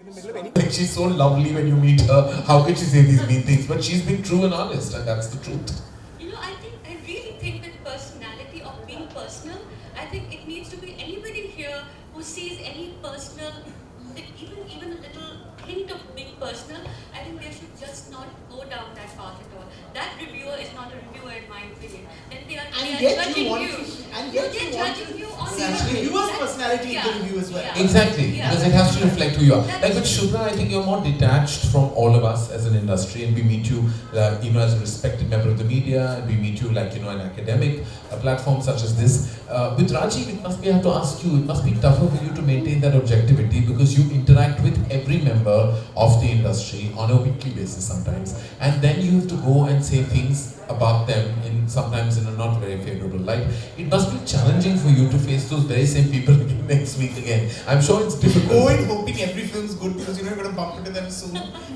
Like she's so lovely when you meet her. How can she say these mean things? But she's been true and honest, and that's the truth. I really think that personality of being personal, I think it needs to be anybody here who sees any personal, even a little hint of being personal, I think they should just not go down that path at all. That reviewer is not a reviewer in my opinion. Then they are judging you. They're judging you on the reviewer's personality in the review as well. Yeah. Exactly, Yeah. because it has to reflect who you are. That's Like with Shubhra, I think you're more detached from all of us as an industry, and we meet you, as a respected member of the media, and we meet you like, an academic platform such as this. With Rajiv, I have to ask you, it must be tougher for you to maintain that objectivity because you interact with every member of the industry on a weekly basis sometimes, and then you have to go and say things about them sometimes in a not very favorable light. It must be challenging for you to face those very same people next week again. I'm sure it's difficult. Go in hoping every film's good because you're going to bump into them soon.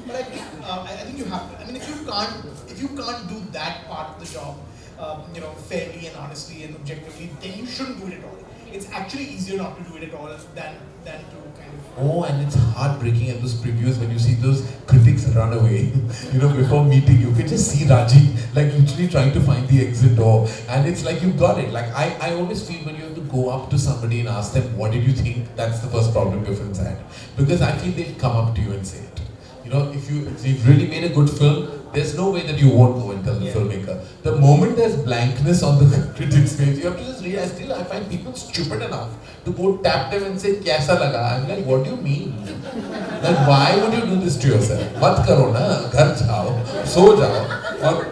But I think you have to. I mean, if you can't do that part of the job, fairly and honestly and objectively, then you shouldn't do it at all. It's actually easier not to do it at all than to kind of. Oh, and it's heartbreaking at those previews when you see those critics run away. Before meeting, you can just see Raji like literally trying to find the exit door, and it's like you got it. Like I always feel when you have to go up to somebody and ask them, "What did you think?" That's the first problem your films had, because I feel they'll come up to you and say it. If you've really made a good film, there's no way that you won't go and tell the filmmaker. The moment there's blankness on the critic's face, you have to just realize, still I find people stupid enough to go tap them and say, "Kaisa laga?" I'm like, what do you mean? Like, why would you do this to yourself? Mat karo na, ghar jao, so jao, aur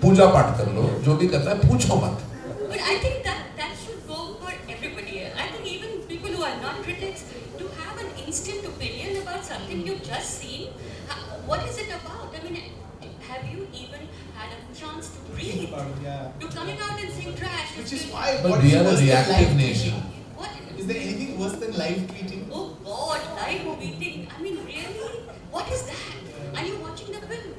puja paठ kar lo, jo bhi karna hai, पूछो मत. But I think that should go for everybody. I think even people who are not critics, to have an instant opinion about something you've just seen, what is it about? I mean, have you even had a chance to breathe? To coming out and saying trash. Which is why. But we are a reactive nation. What? Is there anything worse than live tweeting? Oh God, live tweeting. I mean, really? What is that? Are you watching the film?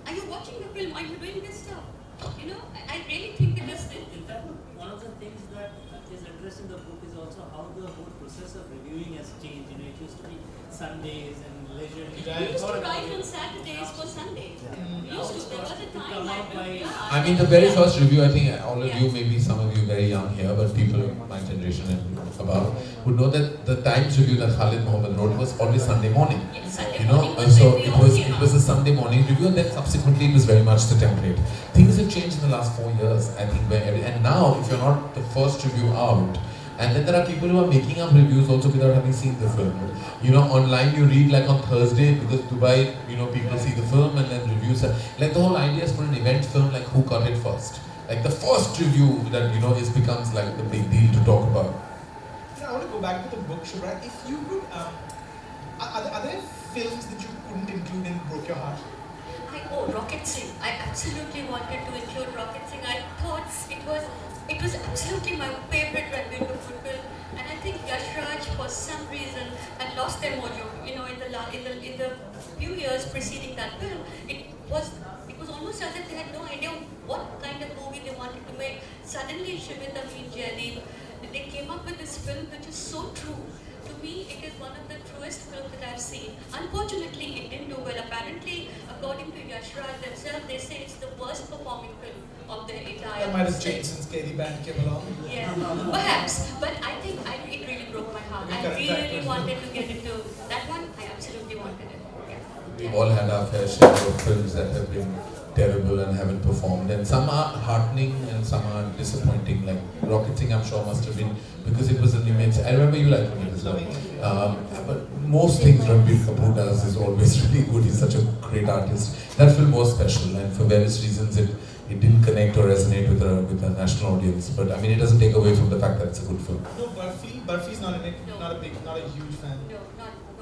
Are you watching the film? Are you doing this stuff? I really think it is. In fact, one of the things that is addressed in the book is also how the whole process of reviewing has changed. It used to be Sundays and leisure. We used to write on Saturdays for Sundays. We used to. There was a time like I mean, the very first review, I think all of you, maybe some of you very young here, but people of my generation and above would know that the Times review that Khalid Mohammed wrote was always Sunday morning. Yes, Sunday morning So when we it was a Sunday morning review, and then subsequently it was very much the template. Things have changed in the last 4 years, I think, and now if you're not the first review out, and then there are people who are making up reviews also without having seen the film. Online you read like on Thursday because Dubai, people see the film and then reviews are like the whole idea is for an event film like who got it first. Like the first review that becomes like the big deal to talk about. I want to go back to the book, Shubhra. If you could, are there films that you couldn't include in Broke Your Heart? Rocket Singh. I absolutely wanted to include Rocket Singh. I thought it was absolutely my favorite Ranbir Kapoor film, and I think Yash Raj for some reason had lost their mojo. In the few years preceding that film, it was almost as if they had no idea what kind of movie they wanted to make. Suddenly, Shivit Amin Jaideep, they came up with this film which is so true. To me, it is one of the truest films that I've seen. Unfortunately, it didn't do well. Apparently, according to Yash Raj themselves, they say it's the worst performing film of their entire. That might have changed since Scary Band came along. Yeah, perhaps. But I think it really broke my heart. I really wanted to get into that one. I absolutely wanted it. We've all had our fair share of films that have been terrible and haven't performed, and some are heartening and some are disappointing. Like Rocket Singh, I'm sure must have been because it was an immense. I remember you liking it as well. But most things Ranbir Kapoor does is always really good. He's such a great artist. That film was special, and for various reasons it didn't connect or resonate with a national audience. But I mean, it doesn't take away from the fact that it's a good film. No, Barfi's not in it. No. Not a huge fan. No.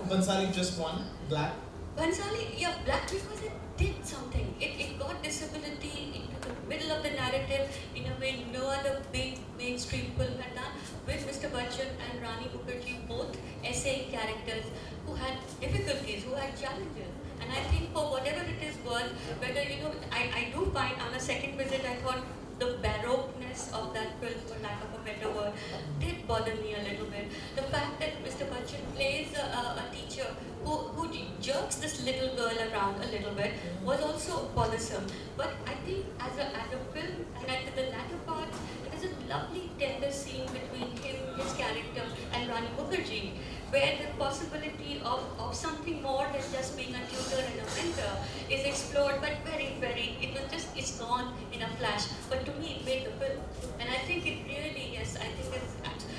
Bansali just won. Black. Bansali, Black because it did something. It got disability into the middle of the narrative in a way no other big mainstream film had done, with Mr. Bachchan and Rani Mukherjee both essaying characters who had difficulties, who had challenges. And I think for whatever it is worth, whether I do find on a second visit I thought the baroqueness of that film, for lack of a better word, did bother me a little bit. The fact that Mr. Bachchan plays a teacher who jerks this little girl around a little bit was also bothersome. But I think as a film, and at the latter part, there is a lovely tender scene between him, his character, and Rani Mukherjee, where the possibility of something more than just being a tutor and a mentor is explored, but it's gone in a flash. But to me, it made the film. And I think it really, yes, I think it's,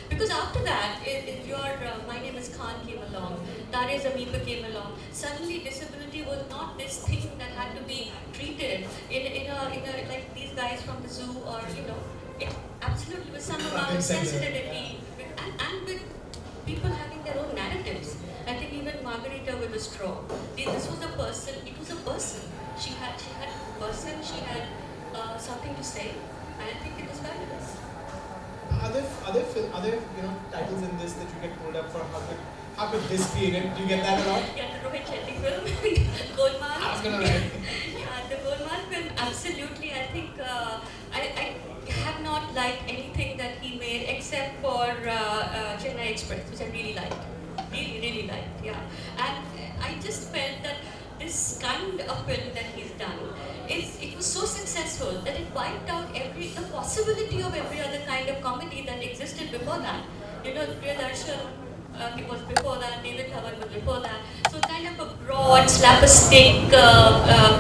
because after that, My Name is Khan came along, Tare Zameen Pe came along, suddenly disability was not this thing that had to be treated in a like these guys from the zoo, or, it absolutely was some amount of sensitivity, and with people having their own narratives. I think even Margarita with the straw. This was a person. It was a person. She had a person. She had something to say. And I think it was fabulous. Other titles in this that you get pulled up for? How could this be again? Do you get that a lot? Yeah, the Rohit Shetty film, Golmaal. I was gonna write. Yeah, the Golmaal film. Absolutely. I think I have not liked anything that he made except for Chennai Express, which I really liked. Really liked, yeah. And I just felt that this kind of film that he's done, it was so successful that it wiped out the possibility of every other kind of comedy that existed before that. Priyadarshan, it was before that, David Dhawan was before that. So kind of a broad, slapstick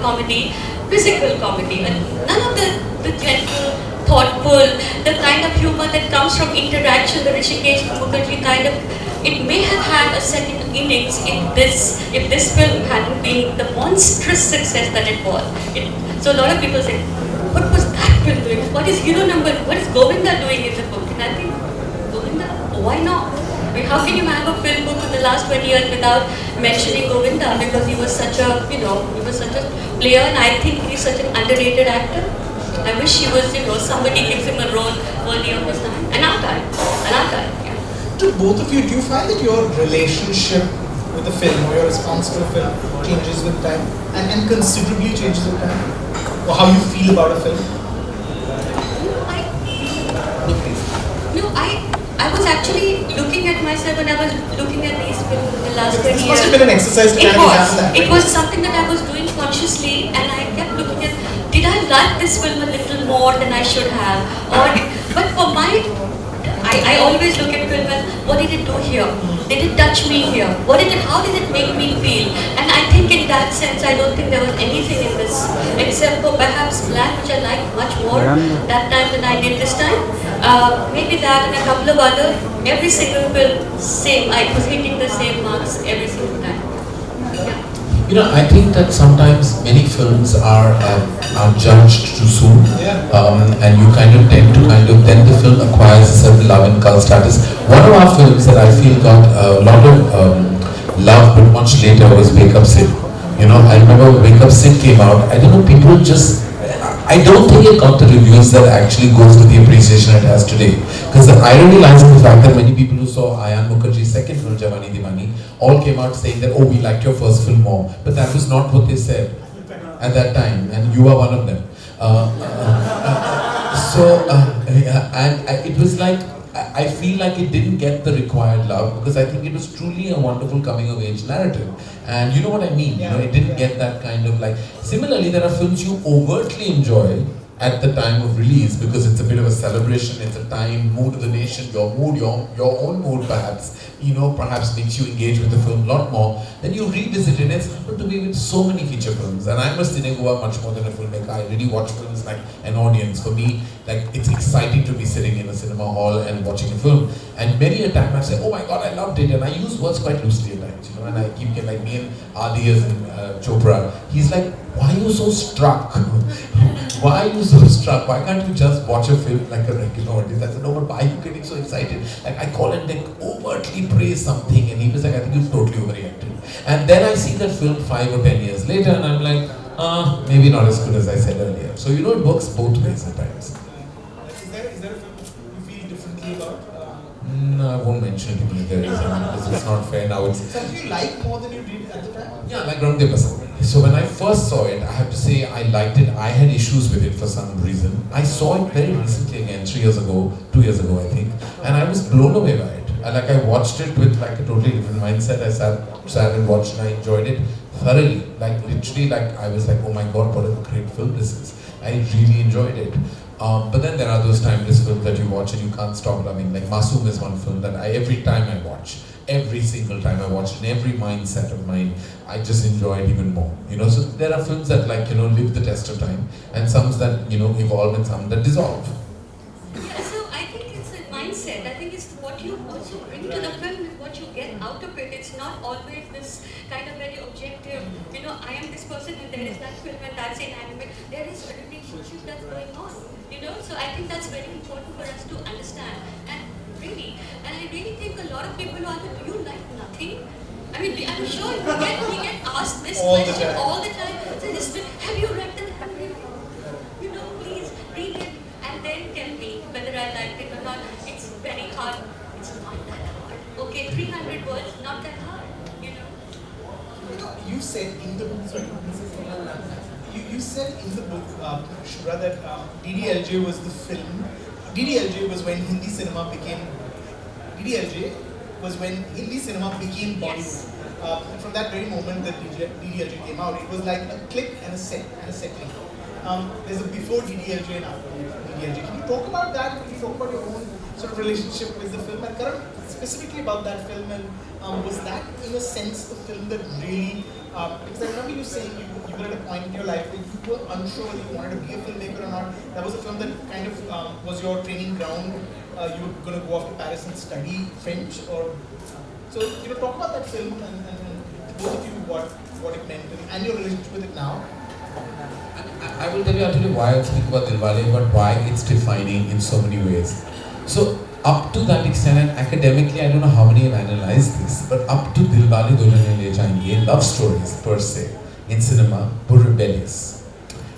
comedy, physical comedy, and none of the gentle, thoughtful, the kind of humor that comes from interaction, the Rishikesh Mukherjee kind of. It may have had a second innings if this film hadn't been the monstrous success that it was. So a lot of people say, what was that film doing? What is Govinda doing in the book? And I think, Govinda, why not? I mean, how can you have a film book in the last 20 years without mentioning Govinda? Because he was such a player, and I think he's such an underrated actor. I wish he was, somebody gives him a role worthy of his time. And our time, yeah. To both of you, do you find that your relationship with the film or your response to a film changes with time and considerably changes with time? Or how you feel about a film? I was actually looking at myself when I was looking at these films in the last 20 years. This must have been an exercise to kind of examine that. It was something that I was doing consciously, and I kept looking at, did I like this film a little more than I should have? But for I always look at film as, what did it do here? Did it touch me here? How did it make me feel? And I think in that sense, I don't think there was anything in this, except for perhaps Black, which I liked much more that time than I did this time. Maybe that and a couple of other, every single film, same. I was hitting the same marks every single time. Yeah. I think that sometimes many films are judged too soon, and you kind of tend to then the film acquires a certain love and cult status. One of our films that I feel got a lot of love but much later was Wake Up Sid. I remember when Wake Up Sid came out, I don't know, people just, I don't think it got the reviews that actually goes to the appreciation it has today. Because the irony lies in the fact that many people who saw Ayan Mukherjee's second film, Jawani Diwani, all came out saying that, oh, we liked your first film more. But that was not what they said at that time, and you are one of them. It was like, I feel like it didn't get the required love because I think it was truly a wonderful coming of age narrative. And you know what I mean? It didn't get that kind of like. Similarly, there are films you overtly enjoy at the time of release because it's a bit of a celebration, it's a time, mood of the nation, your mood, your own mood perhaps, perhaps makes you engage with the film a lot more. Then you revisit it. It's happened to me with so many feature films, and I'm a cinegoer much more than a filmmaker. I really watch films like an audience. For me, like it's exciting to be sitting in a cinema hall and watching a film. And many a time I say, oh my God, I loved it, and I use words quite loosely at times, and I keep getting like me and Adi as in Chopra. He's like, why are you so struck? Why are you so struck? Why can't you just watch a film like a regular audience? I said, no, but why are you getting so excited? Like I call and like overtly praise something, and he was like, I think you've totally overreacted. And then I see that film 5 or 10 years later, and I'm like, maybe not as good as I said earlier. So it works both ways at times. Is there a film you feel differently about? No, I won't mention it if there is, because it's not fair now. It's something you like more than you did at the time? Yeah, like Ram De Basant. So when I first saw it, I have to say I liked it. I had issues with it for some reason. I saw it very recently again, 2 years ago I think, and I was blown away by it. And like I watched it with like a totally different mindset. I sat and watched and I enjoyed it thoroughly. Like literally, like I was like, oh my god, what a great film this is. I really enjoyed it. But then there are those timeless films that you watch and you can't stop loving. Like Masoom is one film that every time I watch, every single time I watch, in every mindset of mine, I just enjoy it even more. You know, so there are films that like, you know, live the test of time, and some that, you know, evolve and some that dissolve. Yeah, so I think it's a mindset. I think it's what you also bring to the film is what you get out of it. It's not always this kind of very objective, you know, I am this person and there is that film and that's inanimate. There is a relationship that's going on, you know, so I think that's very important for us to understand. And I really think a lot of people are like, do you like nothing? I mean, I'm sure we get asked this question all the time. So just, have you read the Hamlet? You know, please read it and then tell me whether I liked it or not. It's very hard. It's not that hard. Okay, 300 words, not that hard. You know. You know, you said in the book, sorry, you said in the book, Shubhra, that DDLJ was the film. DDLJ was when Hindi cinema became Bollywood. Yes. From that very moment that DDLJ came out, it was like a click and a settling. There's a before DDLJ and after DDLJ. Can you talk about that? Can you talk about your own sort of relationship with the film? And Karan, specifically about that film, and was that in a sense the film that really, because I remember you saying you were at a point in your life where you were unsure whether you wanted to be a filmmaker or not. That was a film that kind of was your training ground. You were going to go off to Paris and study French, or so. You know, talk about that film and both of you what it meant and your relationship with it now. I will tell you actually why I speak about Dilwale, but why it's defining in so many ways. So up to that extent, and academically, I don't know how many have analyzed this, but up to Dilwale Dulhaniya Le Jayenge, love stories per se in cinema were rebellious.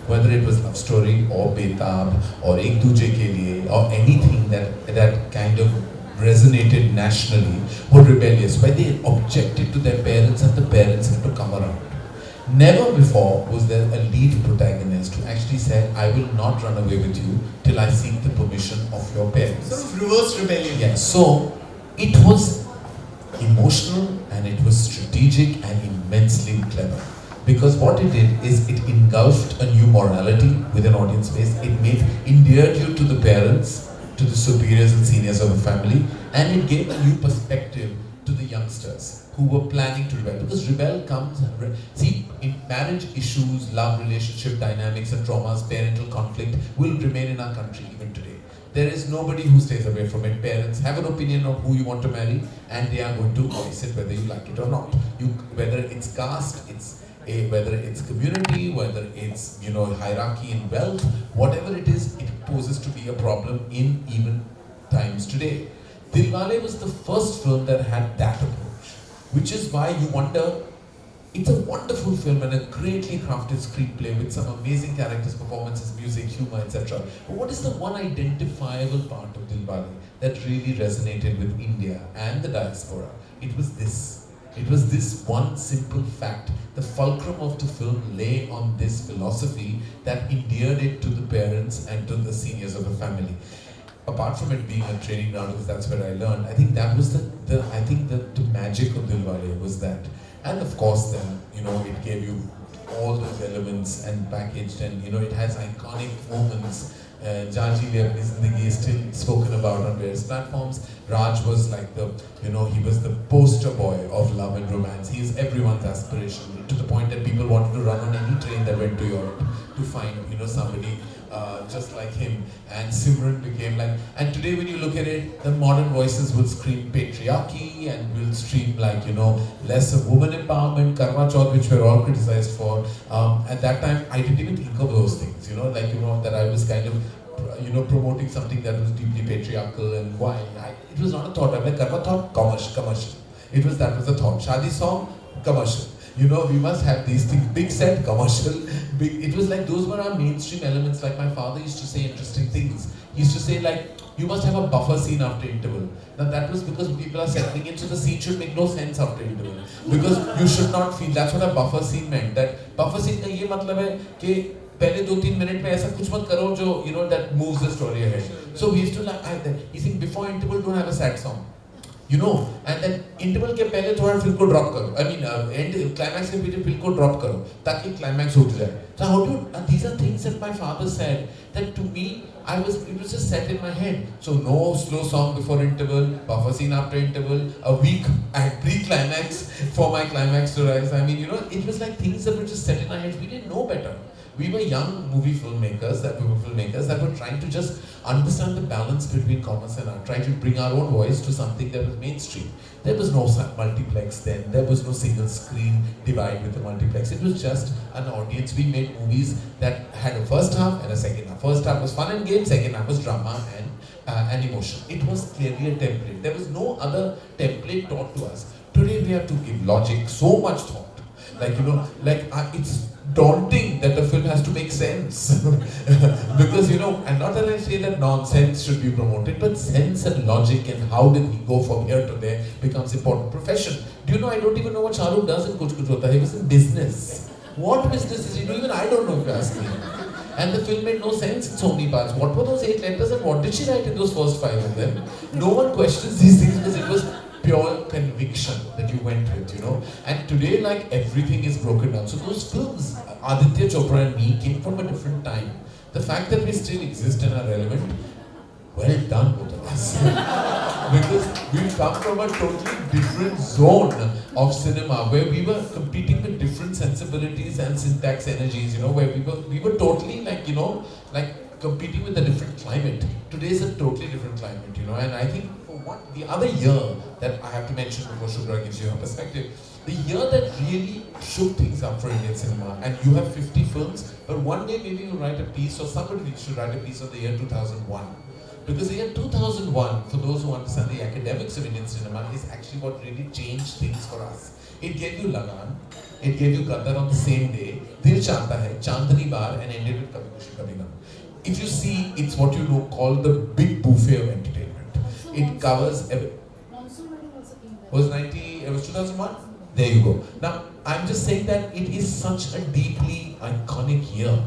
Whether it was love story or Betab or Ek Duje Ke Liye or anything that kind of resonated nationally were rebellious, where they objected to their parents and the parents had to come around. Never before was there a lead protagonist who actually said, I will not run away with you till I seek the permission of your parents. Sort of reverse rebellion. Yeah, so it was emotional and it was strategic and immensely clever. Because what it did is it engulfed a new morality with an audience base. It endeared you to the parents, to the superiors and seniors of the family, and it gave a new perspective to the youngsters who were planning to rebel. Because rebel comes, see, in marriage issues, love, relationship dynamics and traumas, parental conflict will remain in our country even today. There is nobody who stays away from it. Parents have an opinion of who you want to marry and they are going to voice it whether you like it or not. Whether it's caste, whether it's community, whether it's, you know, hierarchy in wealth, whatever it is, it poses to be a problem in even times today. Dilwale was the first film that had that approach, which is why you wonder, it's a wonderful film and a greatly crafted screenplay with some amazing characters, performances, music, humor, etc. But what is the one identifiable part of Dilwale that really resonated with India and the diaspora? It was this. It was this one simple fact. The fulcrum of the film lay on this philosophy that endeared it to the parents and to the seniors of the family. Apart from it being a training ground, because that's where I learned, I think that was the magic of Dilwale was that. And of course then, you know, it gave you all those elements and packaged, and you know, it has iconic moments. Jaji Le Apni Zindagi is still spoken about on various platforms. Raj was like he was the poster boy of love and romance. He is everyone's aspiration, to the point that people wanted to run on any train that went to Europe to find, you know, somebody just like him. And Simran became like, and today when you look at it, the modern voices will scream patriarchy and will scream like, you know, less of woman empowerment, Karma Chauth, which we're all criticized for. At that time, I didn't even think of those things, you know, like, you know, that I was kind of, you know, promoting something that was deeply patriarchal. And why? It was not a thought. I'm like, Karma thought, commercial. That was a thought. Shadi song, commercial. You know, we must have these things, big set, commercial, big. It was like those were our mainstream elements. Like my father used to say interesting things. He used to say like, you must have a buffer scene after interval. Now that was because people are settling in, so the scene should make no sense after interval. Because you should not feel, that's what a buffer scene meant. That buffer scene का ये मतलब है कि पहले 2-3 minute में ऐसा कुछ मत करो जो, you know, that moves the story ahead. So we used to like, he think before interval don't have a sad song. You know, and then interval के पहले थोड़ा film को drop करो. I mean, end climax के पीछे film को drop करो, ताकि climax उठ जाए. So how do these are things that my father said that to me it was just set in my head. So no slow song before interval, buffer scene after interval, a week at pre-climax for my climax to rise. I mean, you know, it was like things that were just set in our heads. We didn't know better. We were young filmmakers that were trying to just understand the balance between commerce and art, trying to bring our own voice to something that was mainstream. There was no multiplex then, there was no single screen divide with the multiplex. It was just an audience. We made movies that had a first half and a second half. First half was fun and games, second half was drama and emotion. It was clearly a template. There was no other template taught to us. Today we have to give logic so much thought. Like, you know, it's daunting that the film has to make sense. Because, you know, and not that I say that nonsense should be promoted, but sense and logic and how did he go from here to there becomes important. Profession. Do you know, I don't even know what Shahrukh does in Kuch Kuch Hota Hai. He was in business. What business is he doing? Even I don't know if you ask me. And the film made no sense in so many parts. What were those 8 letters and what did she write in those first 5 of them? No one questions these things because it was pure conviction that you went with, you know. And today, like, everything is broken down. So those films, Aditya Chopra and me, came from a different time. The fact that we still exist and are relevant, well done, both of us. Because we come from a totally different zone of cinema where we were competing with different sensibilities and syntax energies, you know, where we were totally like, you know, like competing with a different climate. Today is a totally different climate, you know, and I think the other year that I have to mention before Shubhra gives you her perspective, the year that really shook things up for Indian cinema, and you have 50 films, but one day maybe you'll write a piece, or somebody should write a piece of the year 2001. Because the year 2001, for those who understand the academics of Indian cinema, is actually what really changed things for us. It gave you Lagan, it gave you Gaddar on the same day, Dil Chahta Hai, Chandni Bar, and ended with Kabhi Khushi Kabhi Gham. If you see, it's what you know called the big buffet of entertainment. It covers everything. It was 2001? There you go. Now, I'm just saying that it is such a deeply iconic year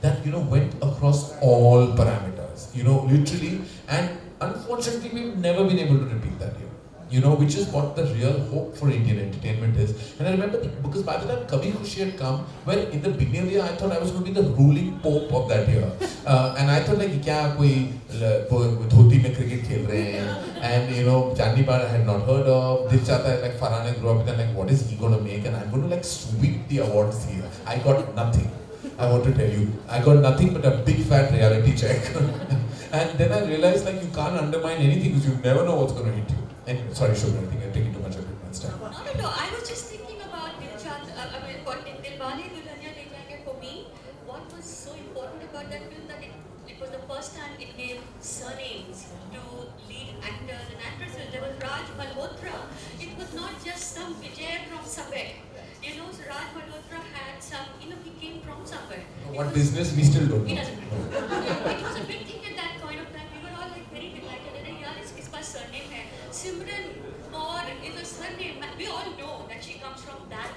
that, you know, went across all parameters, you know, literally, and unfortunately, we've never been able to repeat that year. You know, which is what the real hope for Indian entertainment is. And I remember, because by the time Kabhi Khushi had come, well, in the beginning of the year, I thought I was going to be the ruling pope of that year. And I thought, like, kya koi dhoti mein cricket khel rahe hain? And, you know, Chandni Bar I had not heard of. Dil Chahta Hai, like, Farhane grew up with, and like, what is he going to make? And I'm going to, like, sweep the awards here. I got nothing. I want to tell you. I got nothing but a big fat reality check. And then I realized, like, you can't undermine anything because you never know what's going to hit you. And sorry, Shubhra, I think I'm taking too much of your time. No. I was just thinking about Dilwale Dulhania Le Jayenge. For me, what was so important about that film that it was the first time it gave surnames to lead actors and actresses. There was Raj Malhotra. It was not just some Vijay from somewhere. You know, so Raj Malhotra had some, you know, he came from somewhere. What business we still don't know. He doesn't know. It was a big thing at that point of time. We were all like very delighted. And yeah, इसका surname है. Simran Kaur is a surname. We all know that she comes from that.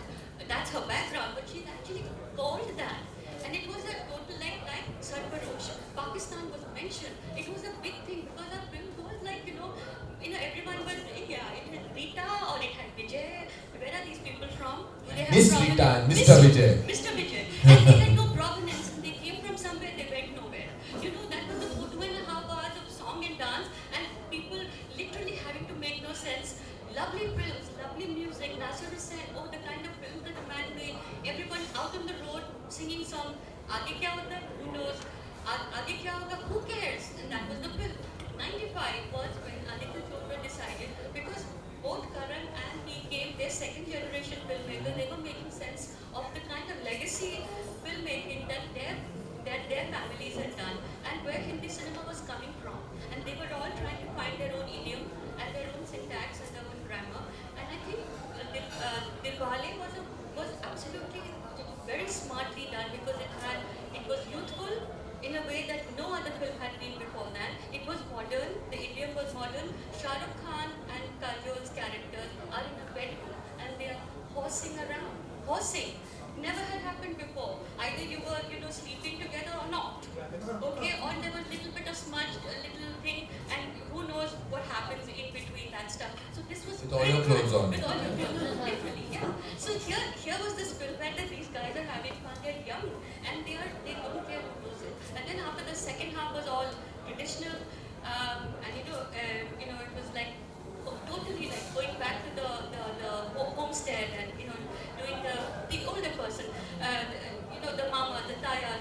That's her background, but she's actually called that. And it was a total like Sarfarosh. Pakistan was mentioned. It was a big thing because our film was like, you know, everyone was saying, yeah, it had Rita or it had Vijay. Where are these people from? Do they have Miss provenance? Rita and Mr. Vijay. Mr. Vijay. And they had no provenance. And they came from somewhere, they went nowhere. You know, that was the 2.5 hours of song and dance and people literally having to make no sense. Lovely films, lovely music. Nasir Hussain, oh, the kind of films that the man made. Everyone out on the road singing song. Aage kya hota? Who knows? Aage kya hoga? Who cares? And that was the film. 95 was when Aditya Chopra decided, because both Karan and he came, their second generation filmmakers, they were making sense of the kind of legacy filmmaking that their families had done and where Hindi cinema was coming from. And they were all trying to find their own idiom and their own syntax and their own grammar. And I think Dilwale was absolutely very smartly done because it was youthful in a way that no other film had been before that. It was modern, the idiom was modern. Shah Rukh Khan and Kajol's characters are in a bedroom and they are horsing around. Horsing. never had happened before. Either you were, sleeping together or not. Okay, or there was a little bit of smudged, a little thing, and who knows what happens in between that stuff. So this was With all your clothes on. With all your clothes on, literally, yeah. So here was this film where these guys are having fun, they're young, and they don't care who knows it. And then after the second half was all traditional, and it was like totally like going back to the homestead and doing the older person, the mama, the taya,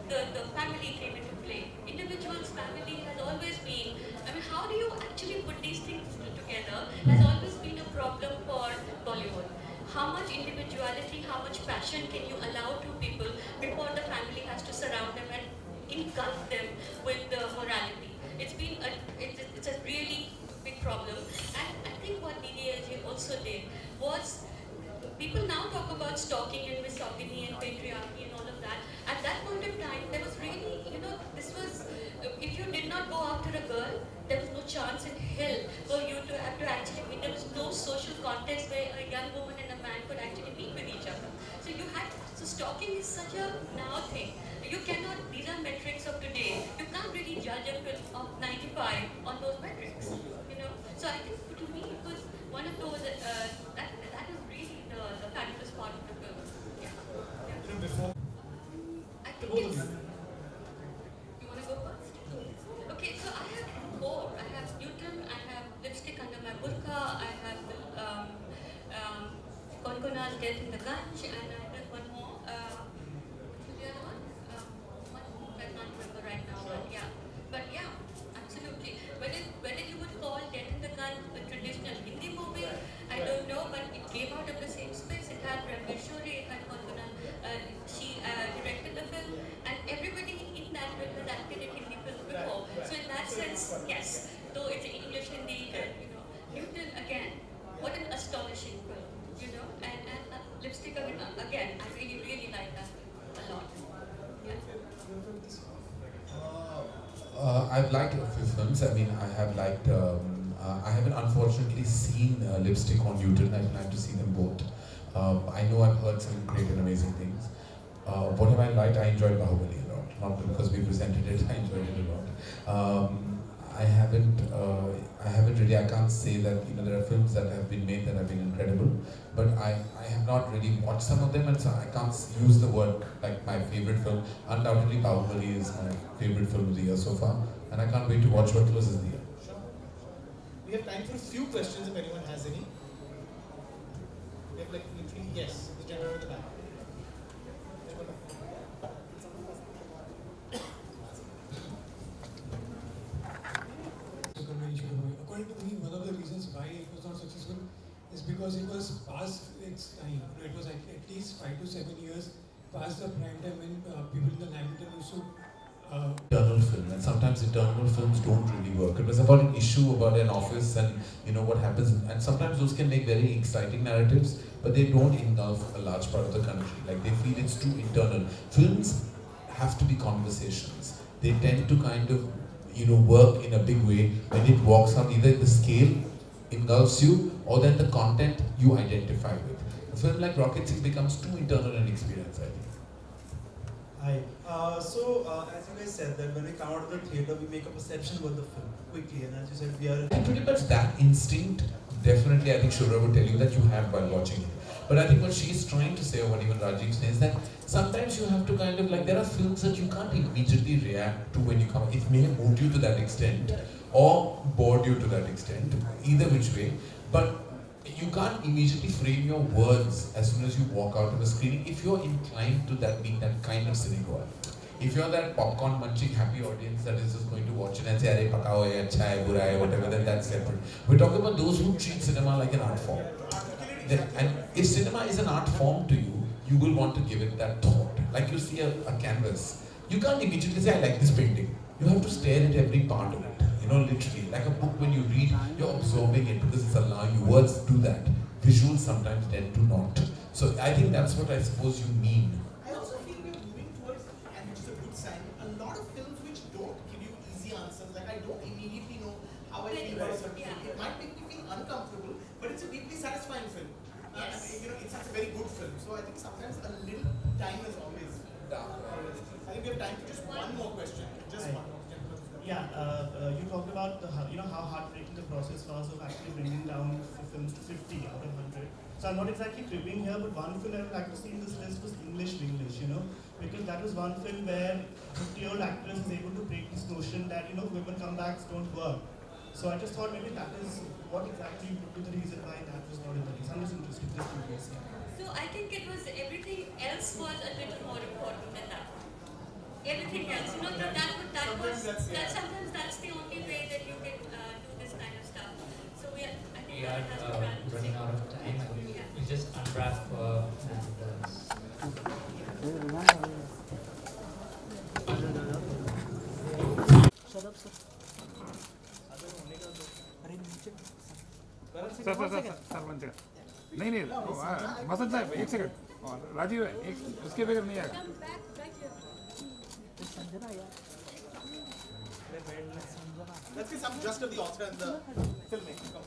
the family came into play. Individual's family has always been. I mean, how do you actually put these things together? Has always been a problem for Bollywood. How much individuality, how much passion can you allow to people before the family has to surround them and inculcate them with the morality? It's a really big problem. And I think what DDLJ also did was, people now talk about stalking and misogyny and patriarchy and all of that. At that point of time, there was really, this was, if you did not go after a girl, there was no chance in hell for you to have to actually meet. There was no social context where a young woman and a man could actually meet with each other. So stalking is such a now thing. You cannot, these are metrics of today. You can't really judge a film of 95 on those metrics, So I think to me it was one of those, that was really the fabulous part of the film. Yeah. Before I think both of it's, you. you want to go first? Okay, so I have four. I have Newton, I have Lipstick Under My Burqa, I have Konkona's Death in the Ganj, and I have one more. What's the other one? One more I can't remember right now, but yeah, absolutely. Whether you would call Death in the Ganj a traditional Hindi movie, I don't know, but it came out of the same space. It had Ranveer Shori, it had Konkona. She directed the film, and everybody in that film has acted in Hindi films before. So in that sense, yes, though it's English Hindi, and Newton again, what an astonishing film, and Lipstick again, I really like that film a lot. Yeah. I've liked a few films. I mean, I have liked. I haven't unfortunately seen Lipstick or Newton. I plan to see them both. I know I've heard some great and amazing things. What have I liked? I enjoyed Bahubali a lot. Not because we presented it. I enjoyed it a lot. I haven't really. I can't say that there are films that have been made that have been incredible, but I have not really watched some of them, and so I can't use the word like my favorite film. Undoubtedly, Bahubali is my favorite film of the year so far, and I can't wait to watch what closes the year. Sure. We have time for a few questions if anyone has any. We have literally, yes, the gentleman in the back. According to me, one of the reasons why it was not successful is because it was past its time. It was at least 5 to 7 years past the prime time when people in the limelight used to. Eternal film, and sometimes eternal films don't really work. It was about an issue about an office and what happens, and sometimes those can make very exciting narratives, but they don't engulf a large part of the country. Like they feel it's too internal. Films have to be conversations. They tend to kind of work in a big way when it walks out. Either the scale engulfs you, or then the content you identify with. A film like Rocket Six becomes too internal an experience, I think. Hi. As you guys said, that when we come out of the theatre, we make a perception about the film quickly, and as you said, we are. And pretty much that instinct, definitely, I think Shura would tell you that you have while watching it. But I think what she's trying to say, or what even Rajiv says, is that sometimes you have to kind of there are films that you can't immediately react to when you come. It may have moved you to that extent, or bored you to that extent, either which way. But you can't immediately frame your words as soon as you walk out of a screening if you're inclined to that being that kind of cinegoer. If you're that popcorn munching happy audience that is just going to watch it and say, "Arey paka hai, acha hai, bura hai," whatever, then that's separate. We're talking about those who treat cinema like an art form. And if cinema is an art form to you, you will want to give it that thought. Like you see a canvas, you can't immediately say, "I like this painting." You have to stare at every part of it. Literally, like a book when you read, you're absorbing it because it's allowing you. Words do that. Visuals sometimes tend to not. So I think that's what I suppose you mean. I also feel we're moving towards, and which is a good sign, a lot of films which don't give you easy answers. Like I don't immediately know how I feel about a certain film. It might make me feel uncomfortable, but it's a deeply satisfying film. Yes. It's a very good film. So I think sometimes a little time is always. I think we have time for just one more question. Just Hi. one more. Yeah, you talked about how heartbreaking the process was of actually bringing down the films to 50 out of 100. So I'm not exactly cribbing here, but one film I would like to see in this list was English, because that was one film where 50-year-old actress is able to break this notion that women comebacks don't work. So I just thought maybe that is what exactly would be the reason why that was not in the list. I'm just interested, just curious. So I think it was everything else was a little more important than that. Everything else, sometimes that's the only way that you can do this kind of stuff. So I think We are that has to run. running out of time. Yeah. We just unwrap sir one second नहीं नहीं मसद साहब एक second और राजीव है एक उसके बगैर नहीं आएगा Let's get some just of the author and the filmmaker. Come.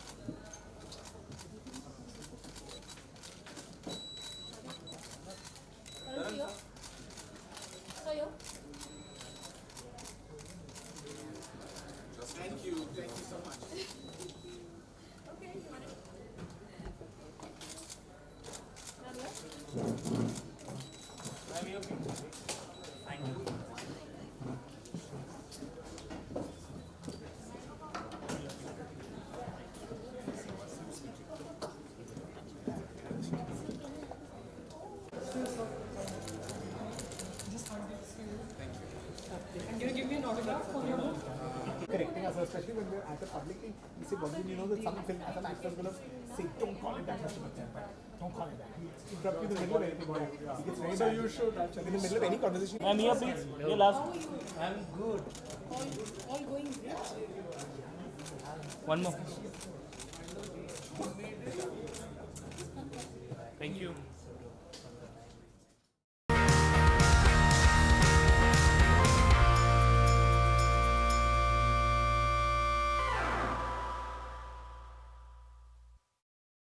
Thank you so much. Okay, you want it? Thank you. And can you give me an autograph for your book? Correcting us, especially when we're at a public thing. We say, Bollywood, that some film, some actors will say, don't call it that, don't call it that. He interrupt you in the middle of anything. He gets very so you should actually, in the middle of any conversation. Ma'am, here please. Your last. I'm good. All going great. One more. Thank you.